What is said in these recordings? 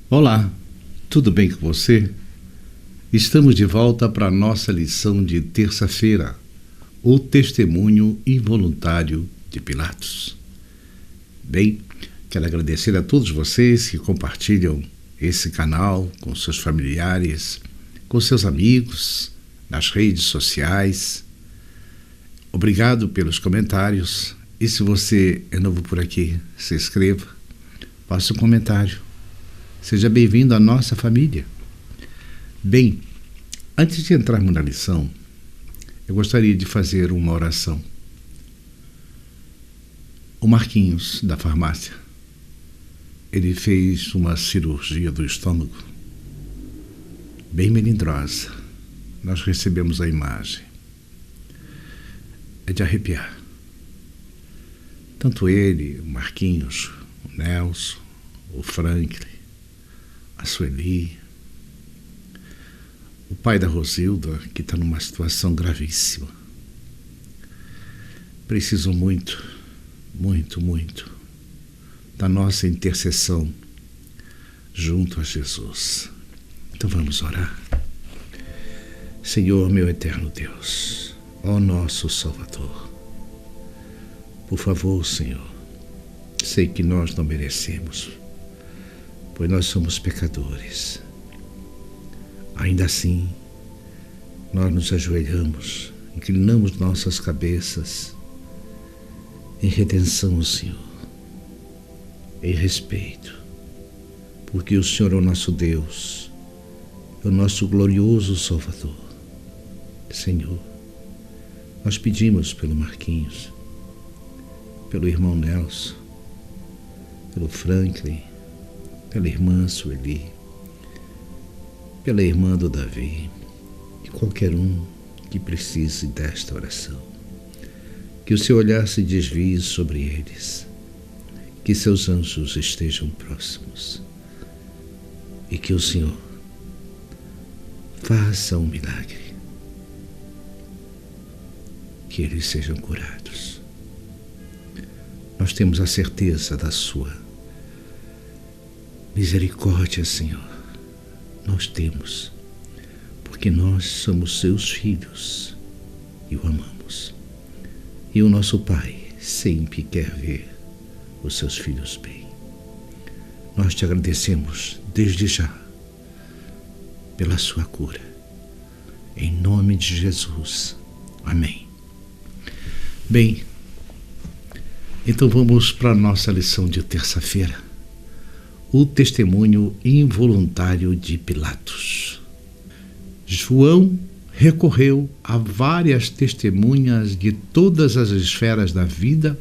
Olá, tudo bem com você? Estamos de volta para a nossa lição de terça-feira, o testemunho involuntário de Pilatos. Bem, quero agradecer a todos vocês que compartilham esse canal com seus familiares, com seus amigos, nas redes sociais. Obrigado pelos comentários. E se você é novo por aqui, se inscreva, faça um comentário. Seja bem-vindo à nossa família. Bem, antes de entrarmos na lição, eu gostaria de fazer uma oração. O Marquinhos, da farmácia, ele fez uma cirurgia do estômago bem melindrosa. Nós recebemos a imagem. É de arrepiar. Tanto ele, o Marquinhos, o Nelson, o Franklin, a Sueli, o pai da Rosilda, que está numa situação gravíssima. Precisam muito da nossa intercessão junto a Jesus. Então vamos orar. Senhor, meu eterno Deus, ó nosso Salvador, por favor, Senhor, sei que nós não merecemos, pois nós somos pecadores. Ainda assim, nós nos ajoelhamos, inclinamos nossas cabeças em redenção ao Senhor, em respeito, porque o Senhor é o nosso Deus, é o nosso glorioso Salvador. Senhor, nós pedimos pelo Marquinhos, pelo irmão Nelson, pelo Franklin, pela irmã Sueli, pela irmã do Davi, e qualquer um que precise desta oração. Que o seu olhar se desvie sobre eles, que seus anjos estejam próximos e que o Senhor faça um milagre, que eles sejam curados. Nós temos a certeza da sua misericórdia, Senhor. Nós temos, porque nós somos seus filhos e o amamos. E o nosso Pai sempre quer ver os seus filhos bem. Nós te agradecemos desde já pela sua cura. Em nome de Jesus. Amém. Bem, então vamos para a nossa lição de terça-feira. O testemunho involuntário de Pilatos. João recorreu a várias testemunhas de todas as esferas da vida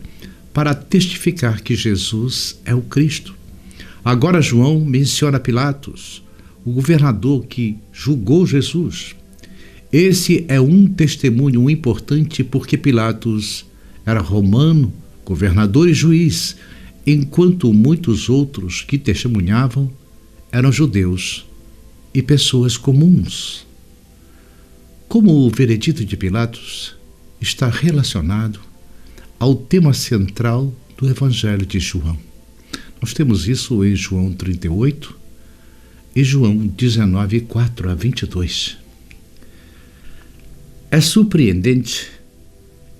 para testificar que Jesus é o Cristo. Agora João menciona Pilatos, o governador que julgou Jesus. Esse é um testemunho importante porque Pilatos era romano, governador e juiz, enquanto muitos outros que testemunhavam eram judeus e pessoas comuns. Como o veredito de Pilatos está relacionado ao tema central do Evangelho de João. Nós temos isso em João 38 e João 19, 4 a 22. É surpreendente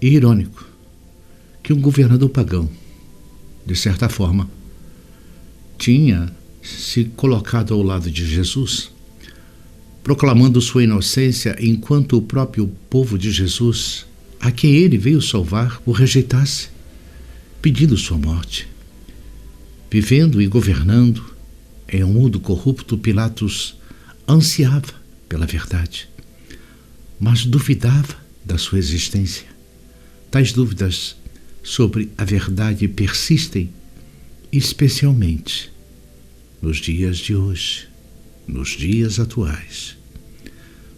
e irônico que um governador pagão, de certa forma, tinha se colocado ao lado de Jesus, proclamando sua inocência, enquanto o próprio povo de Jesus, a quem ele veio salvar, o rejeitasse, pedindo sua morte. Vivendo e governando em um mundo corrupto, Pilatos ansiava pela verdade, mas duvidava da sua existência. Tais dúvidas sobre a verdade persistem, especialmente nos dias de hoje, nos dias atuais.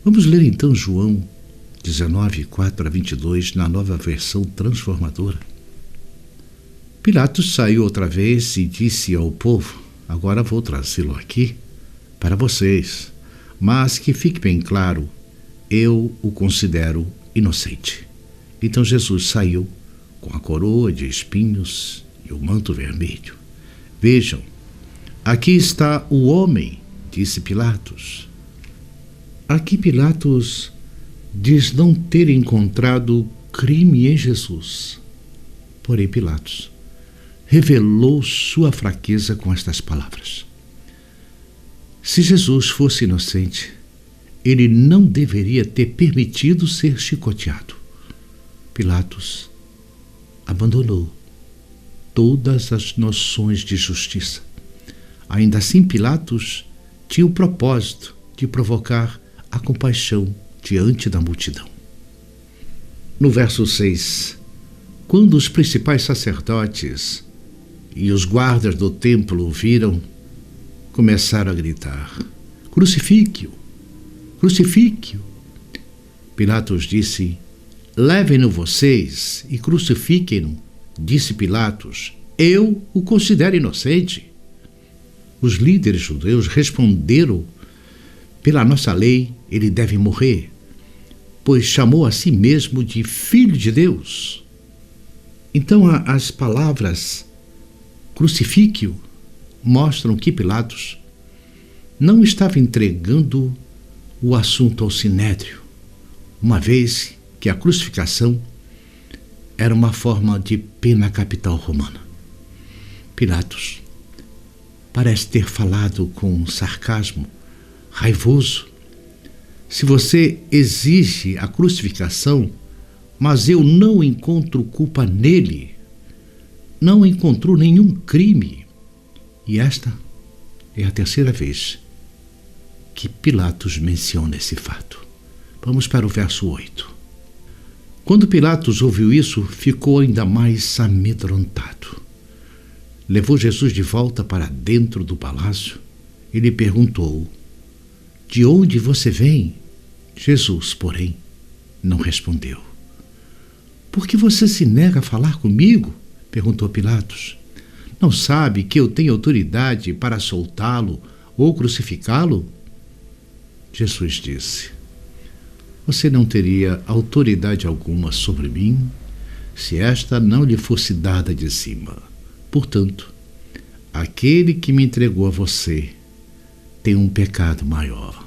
Vamos ler então João 19, 4 a 22, na nova versão transformadora. Pilatos saiu outra vez e disse ao povo: agora vou trazê-lo aqui para vocês, mas que fique bem claro, eu o considero inocente. Então Jesus saiu com a coroa de espinhos e o manto vermelho. Vejam, Aqui está o homem, disse Pilatos. Aqui Pilatos diz não ter encontrado crime em Jesus. Porém, Pilatos revelou sua fraqueza com estas palavras. Se Jesus fosse inocente, ele não deveria ter permitido ser chicoteado. Pilatos abandonou todas as noções de justiça. Ainda assim, Pilatos tinha o propósito de provocar a compaixão diante da multidão. No verso 6, quando os principais sacerdotes e os guardas do templo o viram, começaram a gritar: crucifique-o! Crucifique-o! Pilatos disse: levem-no vocês e crucifiquem-no. Disse Pilatos: eu o considero inocente. Os líderes judeus responderam: pela nossa lei, ele deve morrer, pois chamou a si mesmo de Filho de Deus. Então as palavras crucifique-o mostram que Pilatos não estava entregando o assunto ao sinédrio, uma vez que a crucificação era uma forma de pena capital romana. Pilatos parece ter falado com sarcasmo, raivoso. Se você exige a crucificação, mas eu não encontro culpa nele, não encontrou nenhum crime. E esta é a terceira vez que Pilatos menciona esse fato. Vamos para o verso 8. Quando Pilatos ouviu isso, ficou ainda mais amedrontado. Levou Jesus de volta para dentro do palácio e lhe perguntou: de onde você vem? Jesus, porém, não respondeu. Por que você se nega a falar comigo? Perguntou Pilatos. Não sabe que eu tenho autoridade para soltá-lo ou crucificá-lo? Jesus disse: você não teria autoridade alguma sobre mim se esta não lhe fosse dada de cima. Portanto, aquele que me entregou a você tem um pecado maior.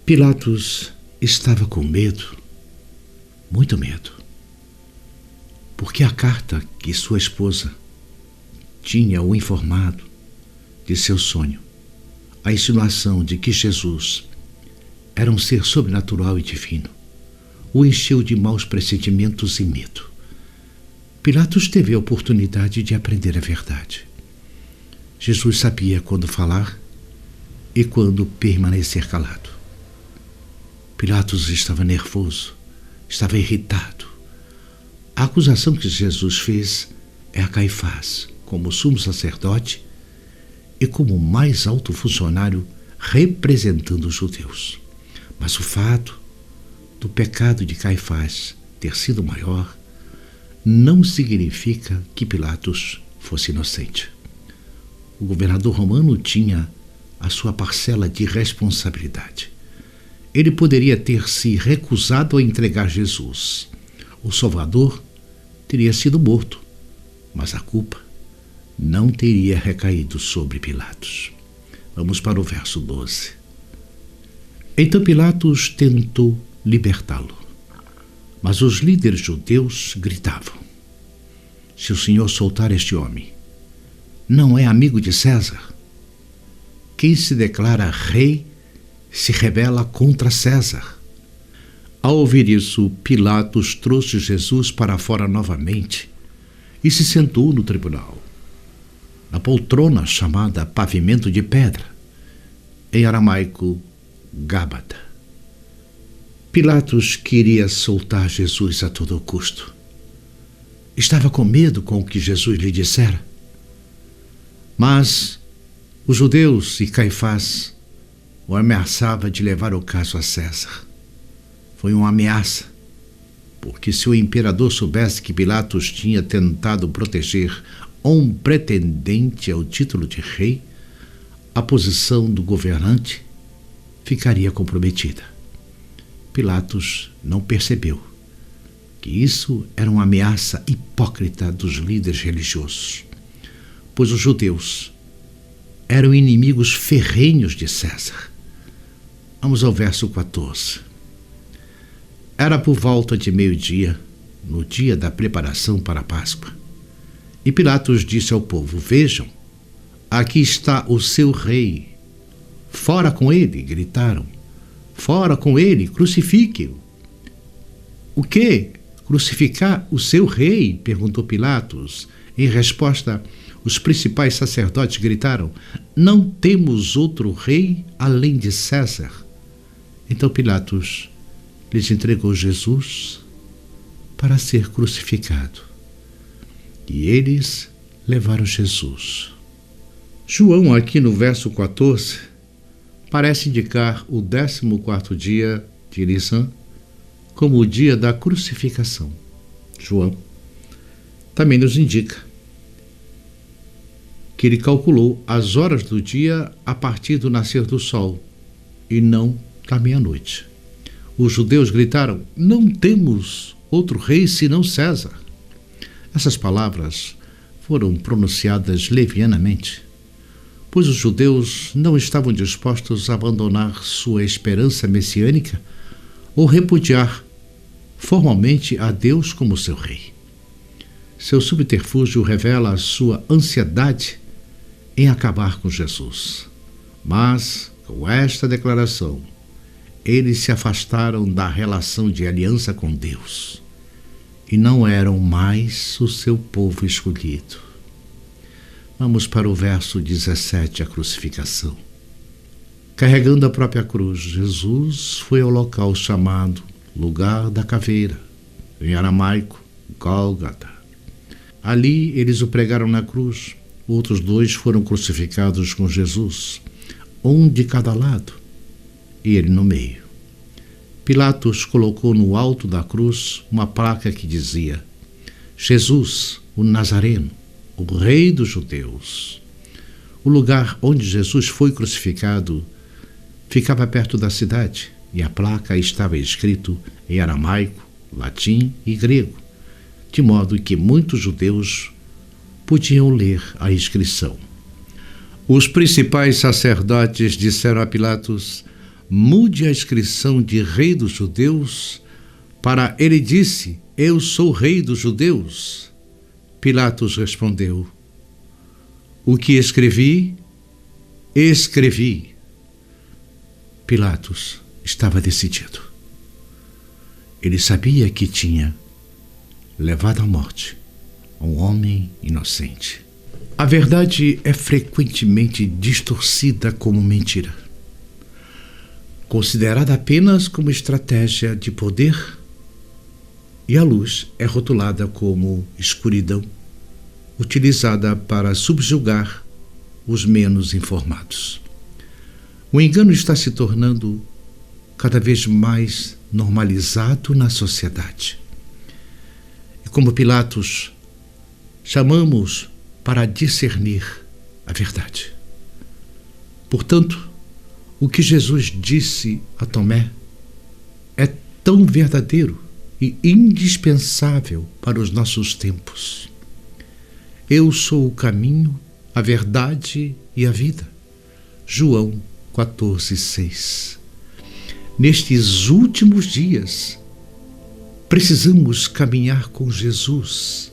Pilatos estava com medo, muito medo, porque a carta que sua esposa tinha o informado de seu sonho, a insinuação de que Jesus era um ser sobrenatural e divino, o encheu de maus pressentimentos e medo. Pilatos teve a oportunidade de aprender a verdade. Jesus sabia quando falar e quando permanecer calado. Pilatos estava nervoso, estava irritado. A acusação que Jesus fez é a Caifás, como sumo sacerdote e como o mais alto funcionário representando os judeus. Mas o fato do pecado de Caifás ter sido maior não significa que Pilatos fosse inocente. O governador romano tinha a sua parcela de responsabilidade. Ele poderia ter se recusado a entregar Jesus. O Salvador teria sido morto, mas a culpa não teria recaído sobre Pilatos. Vamos para o verso 12. Então Pilatos tentou libertá-lo, mas os líderes judeus gritavam: se o Senhor soltar este homem, não é amigo de César. Quem se declara rei se rebela contra César. Ao ouvir isso, Pilatos trouxe Jesus para fora novamente e se sentou no tribunal, na poltrona chamada pavimento de pedra, em aramaico Gábata. Pilatos queria soltar Jesus a todo custo. Estava com medo com o que Jesus lhe dissera. Mas os judeus e Caifás o ameaçava de levar o caso a César. Foi uma ameaça, porque se o imperador soubesse que Pilatos tinha tentado proteger um pretendente ao título de rei, a posição do governante ficaria comprometida. Pilatos não percebeu que isso era uma ameaça hipócrita dos líderes religiosos, pois os judeus eram inimigos ferrenhos de César. Vamos ao verso 14. Era por volta de meio-dia, no dia da preparação para a Páscoa. E Pilatos disse ao povo: vejam, aqui está o seu rei. Fora com ele, gritaram. Fora com ele, crucifique-o. O quê? Crucificar o seu rei? Perguntou Pilatos. Em resposta, os principais sacerdotes gritaram: não temos outro rei além de César. Então Pilatos lhes entregou Jesus para ser crucificado. E eles levaram Jesus. João, aqui no verso 14, parece indicar o 14º dia de Nisan como o dia da crucificação. João também nos indica que ele calculou as horas do dia a partir do nascer do sol e não da meia-noite. Os judeus gritaram: não temos outro rei senão César. Essas palavras foram pronunciadas levianamente, pois os judeus não estavam dispostos a abandonar sua esperança messiânica ou repudiar formalmente a Deus como seu rei. Seu subterfúgio revela a sua ansiedade em acabar com Jesus. Mas, com esta declaração, eles se afastaram da relação de aliança com Deus e não eram mais o seu povo escolhido. Vamos para o verso 17, a crucificação. Carregando a própria cruz, Jesus foi ao local chamado Lugar da Caveira, em aramaico, Gólgota. Ali eles o pregaram na cruz. Outros 2 foram crucificados com Jesus, um de cada lado, e ele no meio. Pilatos colocou no alto da cruz uma placa que dizia: Jesus, o Nazareno, o Rei dos Judeus. O lugar onde Jesus foi crucificado ficava perto da cidade, e a placa estava escrito em aramaico, latim e grego, de modo que muitos judeus podiam ler a inscrição. Os principais sacerdotes disseram a Pilatos: mude a inscrição de Rei dos Judeus para ele disse: eu sou Rei dos Judeus. Pilatos respondeu: o que escrevi, escrevi. Pilatos estava decidido. Ele sabia que tinha levado à morte um homem inocente. A verdade é frequentemente distorcida como mentira, considerada apenas como estratégia de poder, e a luz é rotulada como escuridão, utilizada para subjugar os menos informados. O engano está se tornando cada vez mais normalizado na sociedade. E como Pilatos, chamamos para discernir a verdade. Portanto, o que Jesus disse a Tomé é tão verdadeiro e indispensável para os nossos tempos. Eu sou o caminho, a verdade e a vida. João 14:6. Nestes últimos dias, precisamos caminhar com Jesus,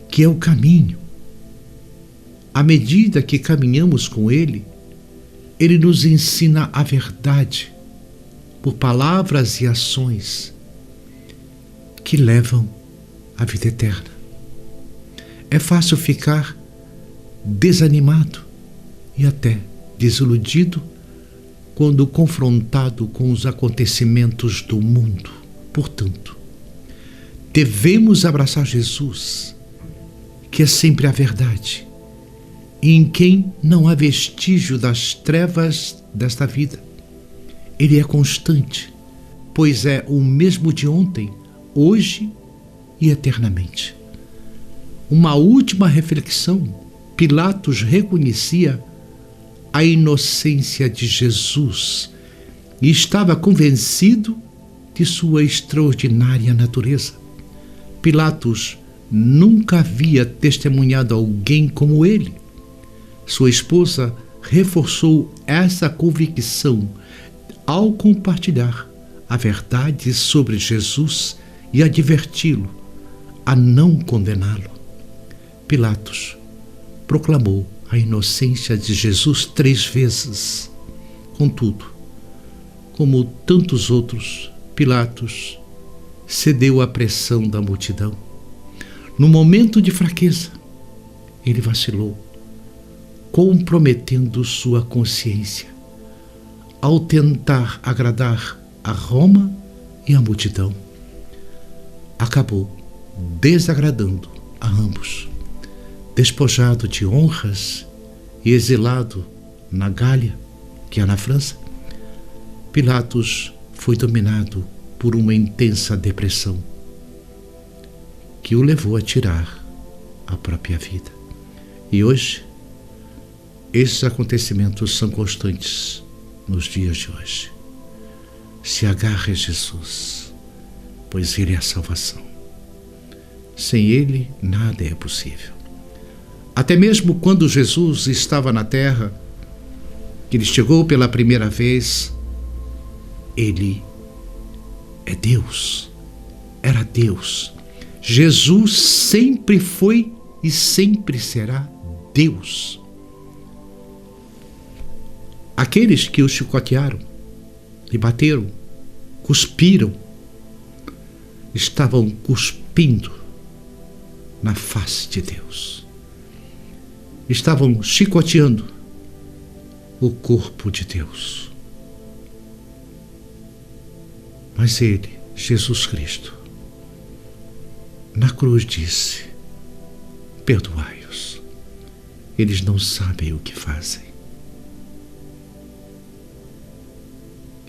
que é o caminho. À medida que caminhamos com Ele, Ele nos ensina a verdade por palavras e ações que levam à vida eterna. É fácil ficar desanimado e até desiludido quando confrontado com os acontecimentos do mundo. Portanto, devemos abraçar Jesus, que é sempre a verdade, e em quem não há vestígio das trevas desta vida. Ele é constante, pois é o mesmo de ontem, hoje e eternamente. Uma última reflexão: Pilatos reconhecia a inocência de Jesus e estava convencido de sua extraordinária natureza. Pilatos nunca havia testemunhado alguém como ele. Sua esposa reforçou essa convicção ao compartilhar a verdade sobre Jesus e adverti-lo a não condená-lo. Pilatos proclamou a inocência de Jesus 3 vezes. Contudo, como tantos outros, Pilatos cedeu à pressão da multidão. No momento de fraqueza, ele vacilou, comprometendo sua consciência ao tentar agradar a Roma e a multidão. Acabou desagradando a ambos. Despojado de honras e exilado na Gália, que é na França, Pilatos foi dominado por uma intensa depressão que o levou a tirar a própria vida. E hoje, esses acontecimentos são constantes nos dias de hoje. Se agarre a Jesus, pois Ele é a salvação. Sem Ele, nada é possível. Até mesmo quando Jesus estava na terra, que Ele chegou pela primeira vez, Ele é Deus, era Deus. Jesus sempre foi e sempre será Deus. Aqueles que o chicotearam, lhe bateram, cuspiram, estavam cuspindo na face de Deus. Estavam chicoteando o corpo de Deus. Mas Ele, Jesus Cristo, na cruz disse: perdoai-os, eles não sabem o que fazem.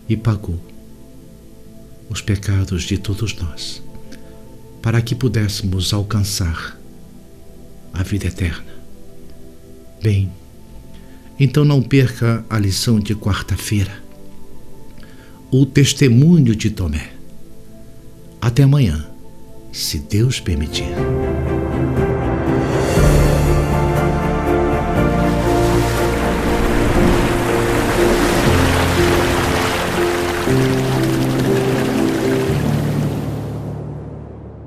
E pagou os pecados de todos nós, para que pudéssemos alcançar a vida eterna. Bem, então não perca a lição de quarta-feira, o testemunho de Tomé. Até amanhã, se Deus permitir.